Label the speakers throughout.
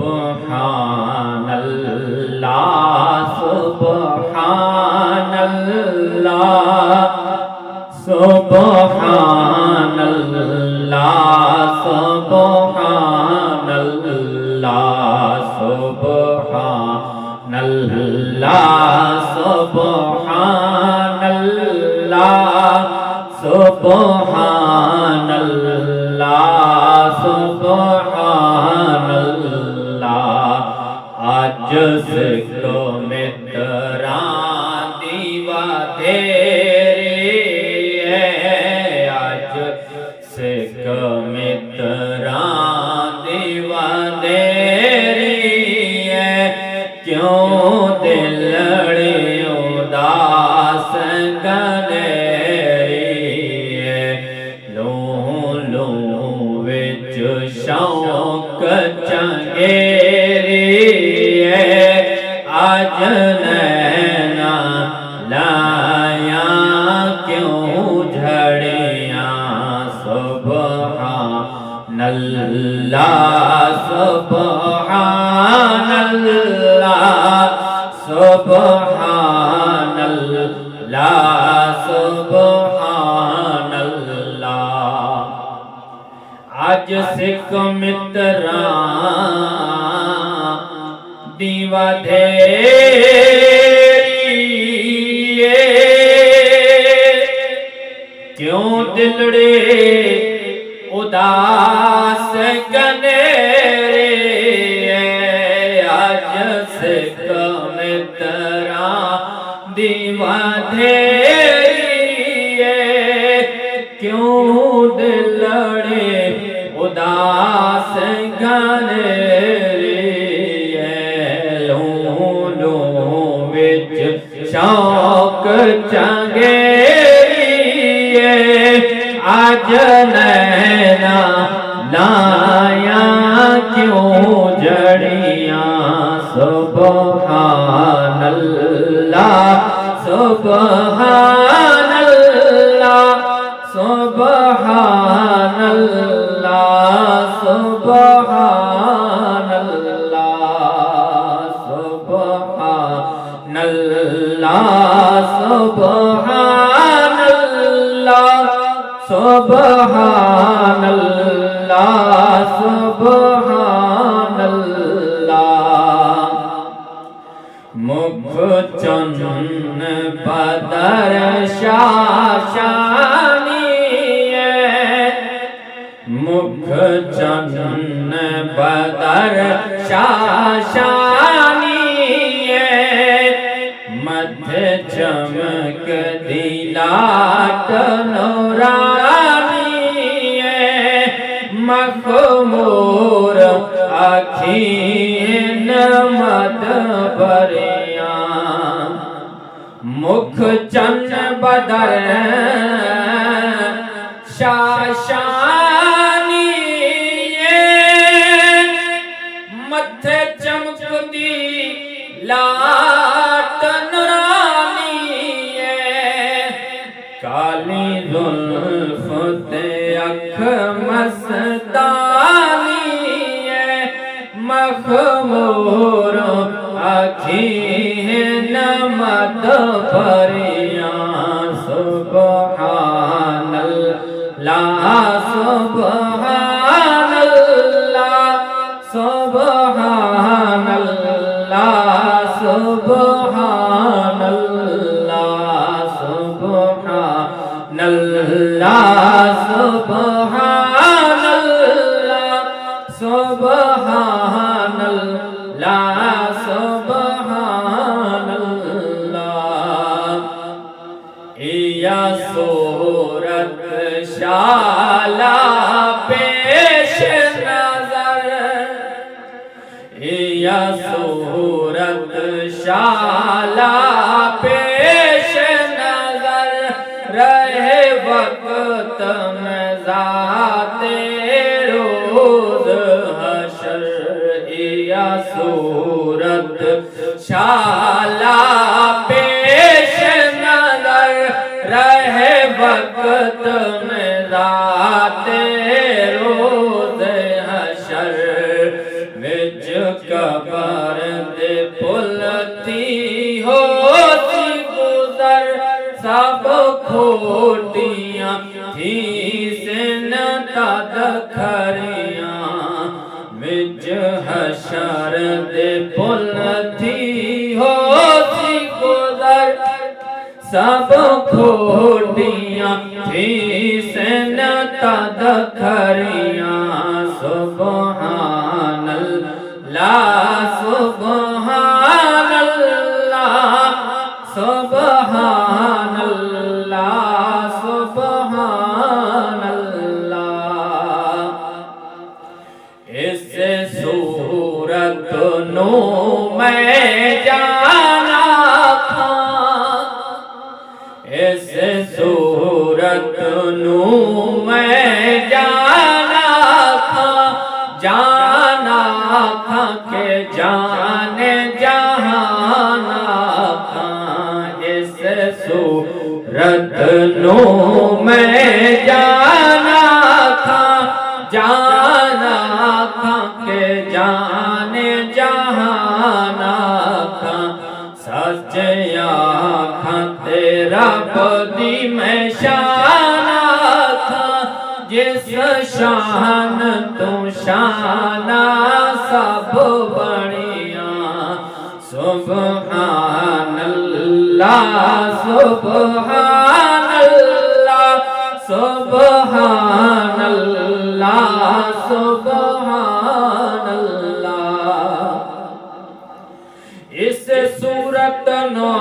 Speaker 1: सुबहानल्लाह सुबहानल्लाह सुबहानल्लाह सुबहानल्लाह सुबहानल्लाह सुबहानल्लाह सुबहानल्लाह सुबहानल्लाह। आज सिको मित्रा दीवा तेरी है, आज सिको मित्रा दीवा तेरी है, क्यों दिलड़े उदास शौक चंगेरी है, आज नैना लाया क्यों झड़ियाँ। सुबहानल्लाह सुबहानल्लाह सुबहानल्लाह सुबहानल्लाह। आज सिख मित्रा दीवा तेरी, क्यों दिलड़े उदास गनेरे। आज सिख मित्रा दीवा तेरी, क्यों दिलड़े उदास गनेरी। लूं विच शौक चंगेरी, आज नैना लाया क्यों जड़ियाँ। सुबहानल्लाह सुबहानल्लाह सुबहानल्लाह सुबहानल्लाह सुबहानल्लाह सुबहानल्लाह सुबहानल्लाह सुबहानल्लाह। मुख चन्न बदर शाशानी, मुख चन्न बदर शाशानी, मध्य चमक दिलाट नूरानी, मखमूर अखीन मद बरिया। मुख चन्न बदर शाशानी, मथे चमकदी लाट नूरानी, काली जुल्फ ते अख मस्तानी, मखमूर अखीन मद बरिया। सुबहानल्लाह सुबहानल्लाह सुबहानल्लाह सुबहानल्लाह सुबहानल्लाह सुबहानल्लाह सुबहानल्लाह सुबहानल्लाह। या सूरत शाला पेश नजर, या सूरत शाला पेश नजर, रहे वक्त में ज़ाते रोज़ हशर। या सूरत शाला पेश नजर, रहे वक्त में ज़ाते रोज़ हशर। विच कबर दे पुल थी हो गुजर सब खोटियां थी सिन तद खरियां विच हशर दे पुल थी हो गुजर सब खोटियां थी सिन तद खरियां सुबहानल्लाह सुबहानल्लाह सुबहानल्लाह सुबहानल्लाह। इस सूरत नू मैं जाना था, इस सूरत नू मैं जाना था, जाना था के जाने जहाना था। इस सूरत नू मैं जाना था, जाना था के जाने जहाना था। सच आँखां तेरा बदी में शाना था, जिस शान तू शाना सब बनिया। सुबहानल्लाह सुबहानल्लाह सुबहानल्लाह सुबहानल्लाह। इस सूरत नो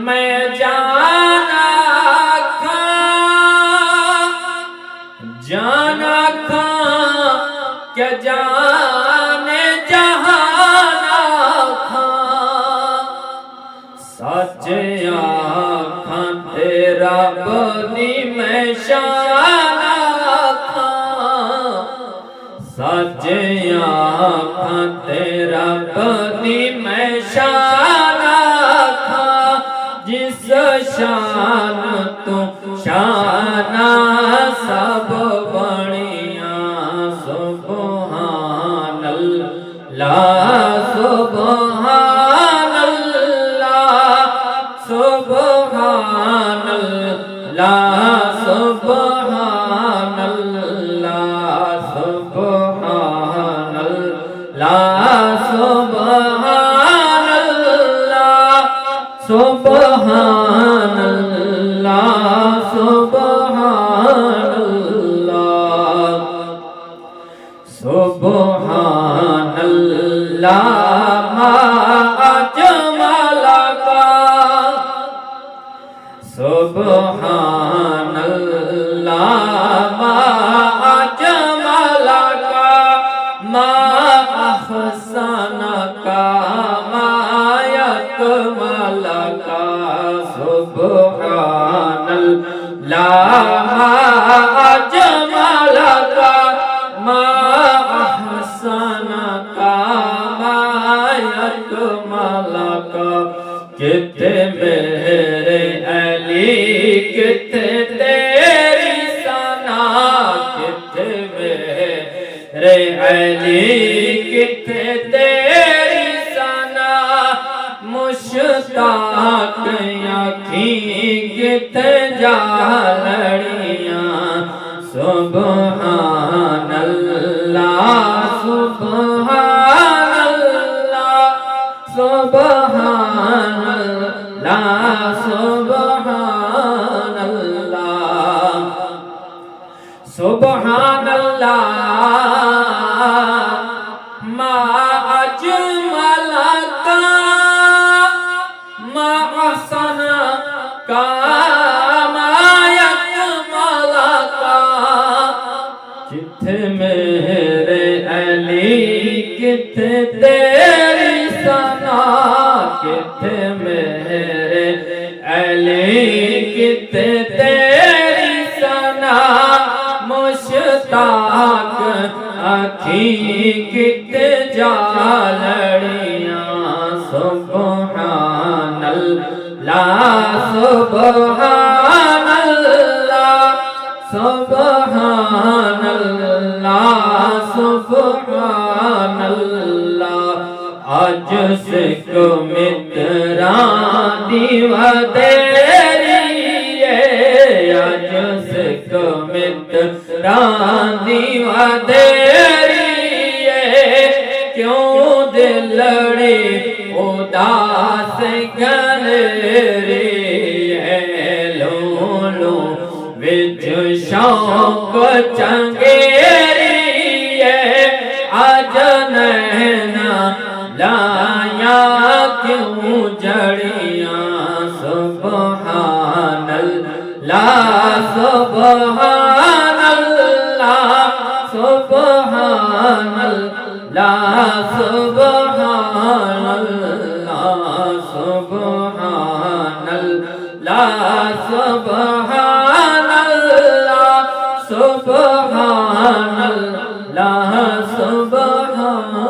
Speaker 1: मैं जाना था, जाना था क्या जाने जहाना था। सच आँखां तेरा बदी में शाना था, सच आँखां तेरा बदी में शाना था। जिस शान तू शाना सब बनिया। सुबहानल्लाह सुबहानल्लाह सुबहानल्लाह सुबहानल्लाह सुबहानल्लाह सुबहानल्लाह सुबहानल्लाह सुबहानल्लाह सुबहानल्लाह। मा अजमलका सुबहानल्लाह मा अजमलका मा अहसनका मा यकमलका। सुबहानल्लाह मा अजमलका मा अहसनका मा यकमलका। किथे मेरे अली किथे तेरी सना, किथे मेरे अली किथे तेरी सना। मुश्ताक अखीं किथे जालड़ियां। सुबहानल्लाह सुबहानल्लाह सुबहानल्लाह सुबहानल्लाह सुबहानल्लाह। मा अजमलका मा अहसनका मा यकमलका। जिथे मेरे अली किथे तेरी सना, किथे मेरे अली किथे तेरी सना। मुश्ताक अखीं किथे जालड़ियां। सुबहानल्लाह सुबहानल्लाह सुबहानल्लाह सुबहानल्लाह सुभान अल्लाह। आज सिको मित्रा दीवा तेरी है, आज सिको मित्रा दीवा तेरी है, क्यों दिल लड़े उदास गलेरी है। लोलो विच शौक चंगेरी है, आज नैना लाया क्यों जड़ियां। सुभान अल्लाह सुभान अल्लाह सुभान अल्लाह सुभान अल्लाह सुभान अल्लाह सुभान अल्लाह सुभान अल्लाह सुभान